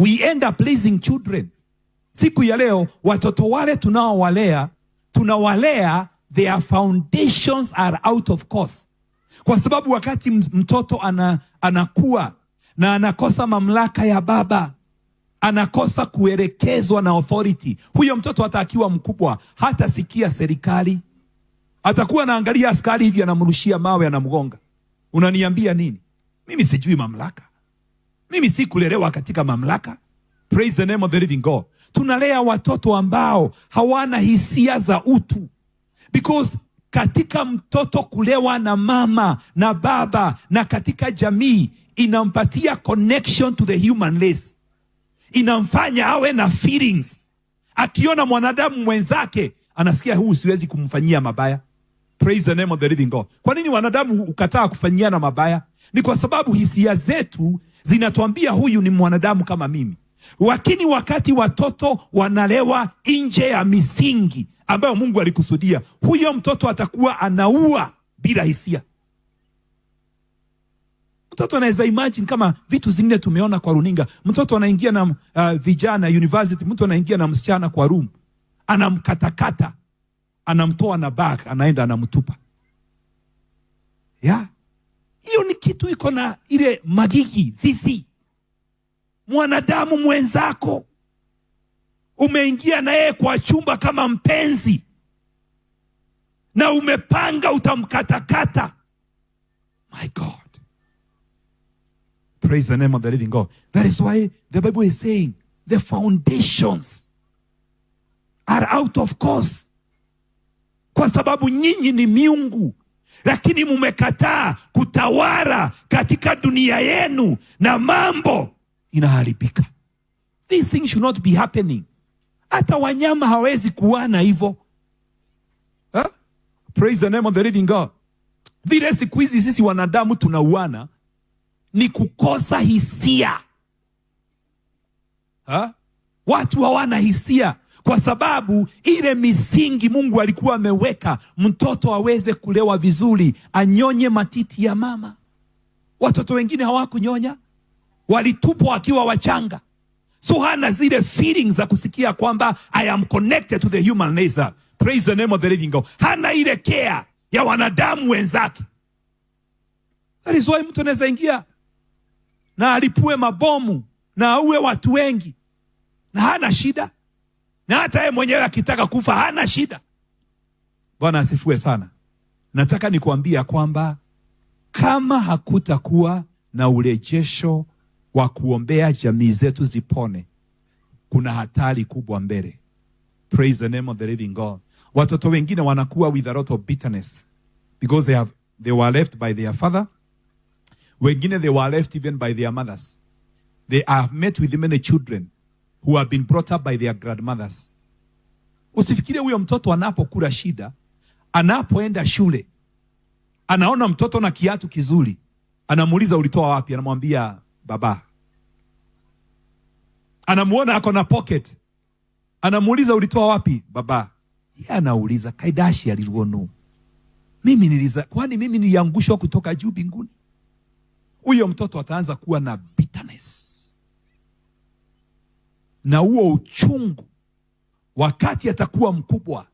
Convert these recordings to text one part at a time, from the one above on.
we end up raising children. Siku ya leo watoto wale tunawalea, their foundations are out of course. Kwa sababu wakati mtoto anakuwa na anakosa mamlaka ya baba, anakosa kuelekezwa na authority, huyo mtoto hata akiwa mkubwa hata sikia serikali, atakuwa anaangalia askari hivi, anamrushia mawe, anamgonga. Unaniambia nini? Mimi sijui mamlaka, mimi si kulelewa katika mamlaka. Praise the name of the living God. Tunalea watoto ambao hawana hisia za utu, because katika mtoto kulewa na mama na baba na katika jamii inampatia connection to the human race, inamfanya awe na feelings. Akiona mwanadamu mwenzake anasikia huu siwezi kumfanyia mabaya. Praise the name of the living God. Kwa nini wanadamu ukataa kufanyiana mabaya? Ni kwa sababu hisia zetu zinatuambia huyu ni mwanadamu kama mimi. Lakini wakati watoto wanalewa nje ya misingi ambayo Mungu alikusudia, huyo mtoto atakuwa anaua bila hisia. Mtoto anaweza imagine kama vitu zingine tumeona kwa runinga. Mtoto anaingia na vijana university, mtu anaingia na msichana kwa room, anamkatakata, anamtoa na bag, anaenda anamtupa. Hiyo ni kitu iko na ile magigi, thithi. Mwanadamu mwenzako umeingia na yeye kwa chumba kama mpenzi, na umepanga utamkatakata. My God. Praise the name of the living God. That is why the Bible is saying the foundations are out of course. Kwa sababu nyinyi ni miungu, lakini mumekataa kutawala katika dunia yenu na mambo inaharibika. These things should not be happening. Hata wanyama hawezi kuana hivyo. Praise the name of the living God. Vile siku hizi sisi wanadamu tunauana ni kukosa hisia. Watu hawana hisia kwa sababu ile misingi Mungu alikuwa ameweka, mtoto aweze kulewa vizuri, anyonye matiti ya mama. Watoto wengine hawakunyonya, walitupwa wakiwa wachanga. So hana zile feelings za kusikia kwamba I am connected to the human nature. Praise the name of the living God. Hana ile care ya wanadamu wenzake. That is why mtu anaweza ingia na alipue mabomu na auwe watu wengi na hana shida, na hata yeye mwenyewe akitaka kufa hana shida. Bwana asifiwe sana. Nataka nikuambia kwamba kama hakutakuwa na urejesho wa kuombea jamii zetu zipone, kuna hatari kubwa mbele. Praise the name of the living God. Watoto wengine wanakuwa with a lot of bitterness because they were left by their father. Wengine they were left even by their mothers. They have met with many children who have been brought up by their grandmothers. Usifikirie huyo mtoto anapokula shida, anapoenda shule, anaona mtoto na kiatu kizuri, anamuuliza ulitoa wapi? Anamwambia baba. Anamuona ako na pocket, anamuuliza ulitoa wapi? Baba. Yeye anauliza kaidashi aliruonu. Kwani mimi niliangushwa kutoka juu mbinguni? Huyo mtoto ataanza kuwa na bitterness na huo uchungu. Wakati atakuwa mkubwa,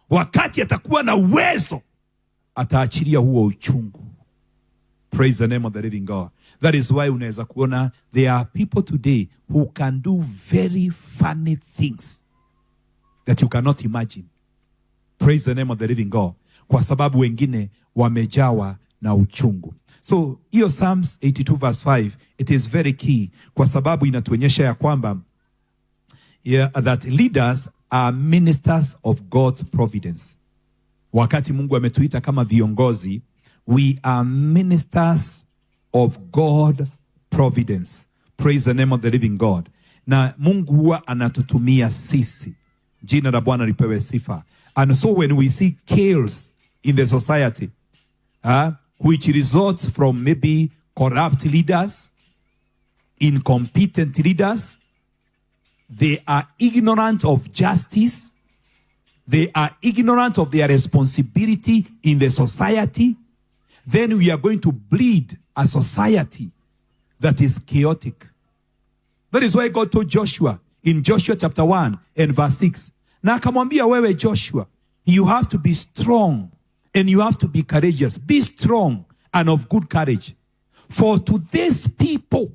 wakati atakuwa na uwezo, ataachilia huo uchungu. Praise the name of the living God. That is why unaweza kuona there are people today who can do very funny things that you cannot imagine. Praise the name of the living God. Kwa sababu wengine wamejawa na uchungu. So hiyo Psalms 82 verse 5, it is very key kwa sababu inatuonyesha ya kwamba that leaders are ministers of God's providence. Wakati Mungu ametuita kama viongozi, we are ministers of God providence. Praise the name of the living God. Na Mungu huwa anatutumia sisi. Jina la Bwana lipewe sifa. And so when we see chaos in the society, which results from maybe corrupt leaders, incompetent leaders, they are ignorant of justice, they are ignorant of their responsibility in the society, then we are going to breed a society that is chaotic. That is why God told Joshua in Joshua chapter 1 and verse 6. Na akamwambia wewe Joshua, you have to be strong and you have to be courageous. Be strong and of good courage. For to these people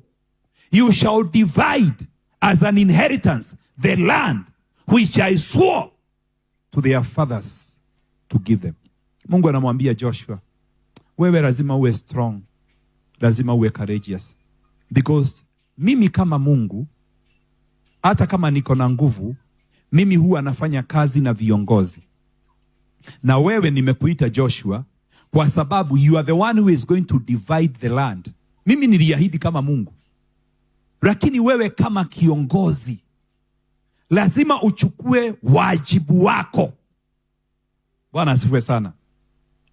you shall divide as an inheritance the land which I swore to their fathers to give them. Mungu anamwambia Joshua, wewe lazima uwe strong, lazima uwe courageous. Because mimi kama Mungu, hata kama niko na nguvu, mimi huwa nafanya kazi na viongozi. Na wewe nimekuita Joshua kwa sababu you are the one who is going to divide the land. Mimi niliahidi kama Mungu. Lakini wewe kama kiongozi lazima uchukue wajibu wako. Bwana asifiwe sana.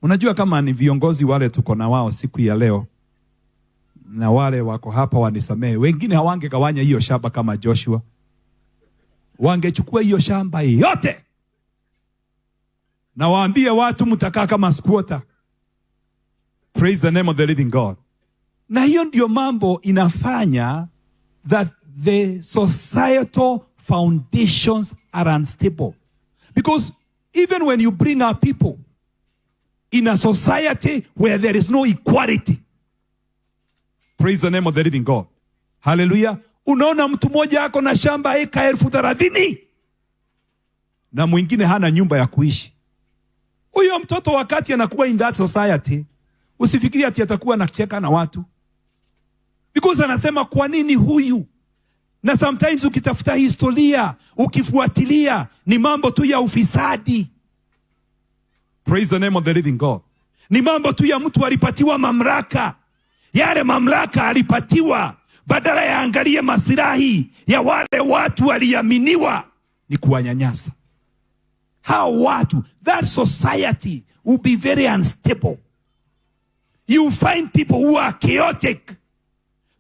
Unajua kama ni viongozi wale tuko na wao siku ya leo, na wale wako hapa wanisamehe, wengine hawangegawanya hiyo shamba kama Joshua. Wangechukua hiyo shamba yote na waambie watu mtakaa kama squatter. Praise the name of the living God. Na hiyo ndio mambo inafanya that the societal foundations are unstable. Because even when you bring our people in a society where there is no equality, praise the name of the living God. Hallelujah. Unaona mtu mmoja ako na shamba eka 30,000 na mwingine hana nyumba ya kuishi. Huyo mtoto wakati anakuwa in that society, usifikiri ati atakuwa anacheka na watu. Because anasema kwa nini huyu? Na sometimes ukitafuta historia, ukifuatilia, ni mambo tu ya ufisadi. Praise the name of the living God. Ni mambo tu ya mtu alipatiwa mamlaka. Yale mamlaka alipatiwa, badala ya angalie maslahi ya wale watu waliaminiwa, ni kuwanyanyasa hao watu. That society will be very unstable. You find people who are chaotic,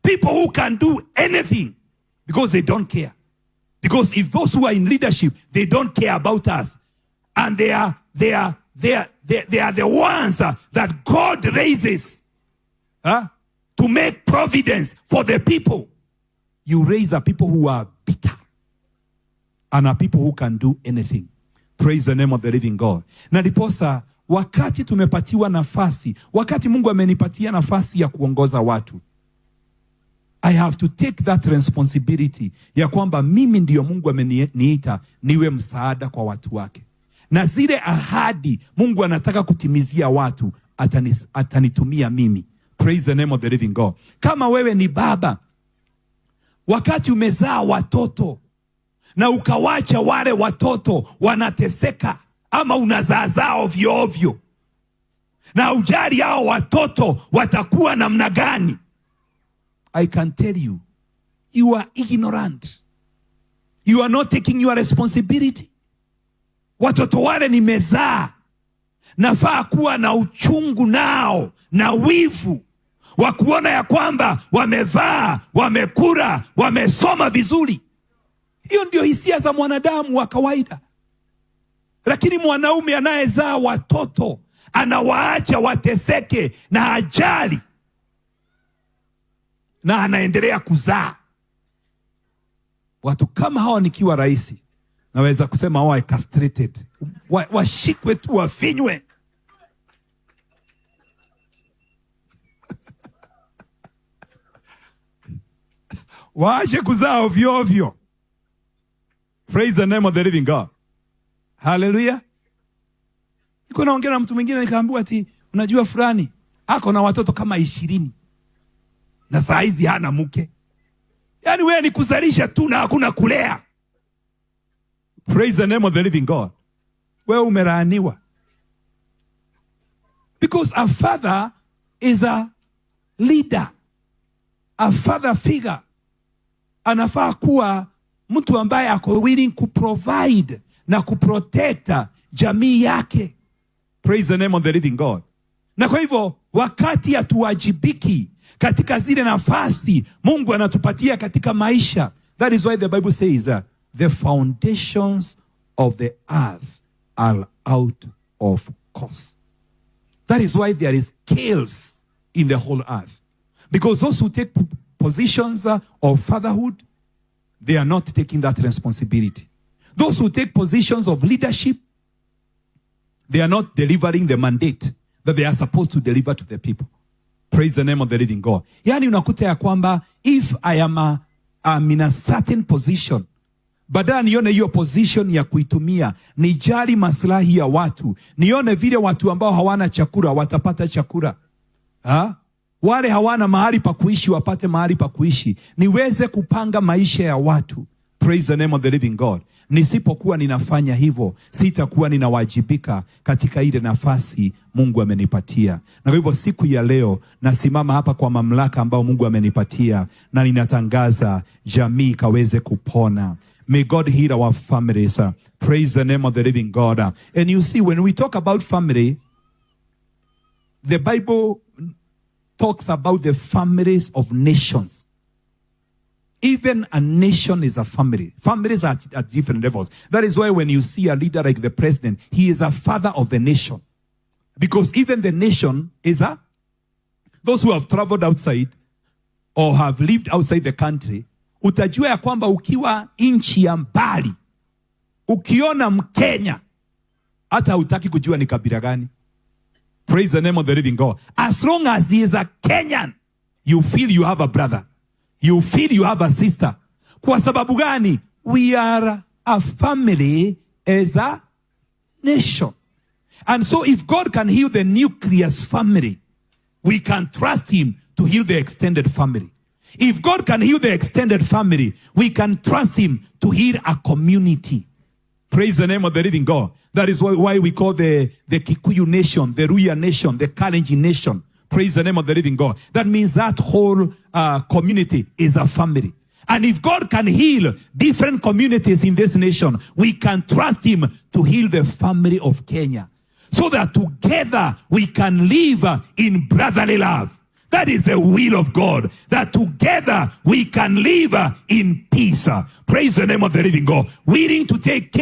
people who can do anything because they don't care. Because if those who are in leadership, they don't care about us, and they are the ones that God raises to make providence for the people. You raise a people who are bitter and a people who can do anything. Praise the name of the living God. Na ndiposa wakati tumepatiwa nafasi, wakati Mungu amenipatia nafasi ya kuongoza watu, I have to take that responsibility ya kwamba mimi ndiyo Mungu ameniita niwe msaada kwa watu wake. Na zile ahadi Mungu anataka kutimizia watu, atanitumia mimi. Praise the name of the living God. Kama wewe ni baba, wakati umezaa watoto na ukawacha wale watoto wanateseka, ama unazaazaa ovyo ovyo, na ujali hao watoto watakuwa namna gani, I can tell you, you are ignorant. You are not taking your responsibility. Watoto wale nimezaa, nafaa kuwa na uchungu nao na wivu wa kuona ya kwamba wamevaa, wamekula, wamesoma vizuri. Hiyo ndio hisia za mwanadamu wa kawaida. Lakini mwanaume anayezaa watoto anawaacha wateseke na ajali, na anaendelea kuzaa watu kama hao. Nikiwa rais, naweza kusema hao castrated, washikwe tu, wafinywe. Waache kuzaa ovyo ovyo. Praise the name of the living God. Hallelujah. Niko naongea na mtu mwingine nikaambiwa ati unajua fulani ako na watoto kama 20 na saa hizi hana mke. Yaani wewe ni kuzalisha tu na hakuna kulea. Praise the name of the living God. Wewe umelaaniwa. Because a father is a leader. A father figure anafaa kuwa mtu ambaye ako willing kuprovide na kuprotect jamii yake. Praise the name of the living God. Na kwa hivyo wakati hatuwajibiki katika zile nafasi Mungu anatupatia katika maisha, that is why the Bible says the foundations of the earth are out of course. That is why there is chaos in the whole earth. Because those who take positions of fatherhood, they are not taking that responsibility. Those who take positions of leadership, they are not delivering the mandate that they are supposed to deliver to the people. Praise the name of the living God. Yani unakuta ya kwamba, if I am I'm in a certain position, badala nione hiyo position ya kuitumia, nijali maslahi ya watu, nione vile watu ambao hawana chakula watapata chakula, wale hawana mahali pa kuishi wapate mahali pa kuishi, niweze kupanga maisha ya watu. Praise the name of the living God. Nisipokuwa ninafanya hivyo, sitakuwa ninawajibika katika ile nafasi Mungu amenipatia. Na kwa hivyo siku ya leo nasimama hapa kwa mamlaka ambao Mungu amenipatia, na ninatangaza jamii kaweze kupona. May God heal our families. Praise the name of the living God. And you see, when we talk about family, the Bible talks about the families of nations. Even a nation is a family. Families are at different levels. That is why when you see a leader like the president, he is a father of the nation. Because even the nation is those who have traveled outside or have lived outside the country, utajua ya kwamba ukiwa nchi ya mbali, ukiona Mkenya, hata hutaki kujua ni kabila gani. Praise the name of the living God. As long as he is a Kenyan, you feel you have a brother. You feel you have a sister. Kwa sababu gani? We are a family as a nation. And so if God can heal the nucleus family, we can trust him to heal the extended family. If God can heal the extended family, we can trust him to heal a community. Praise the name of the living God. That is why we call the Kikuyu nation, the Ruya nation, the Kalenjin nation. Praise the name of the living God. That means that whole community is a family. And if God can heal different communities in this nation, we can trust him to heal the family of Kenya, so that together we can live in brotherly love. That is the will of God, that together we can live in peace. Praise the name of the living God. Willing to take care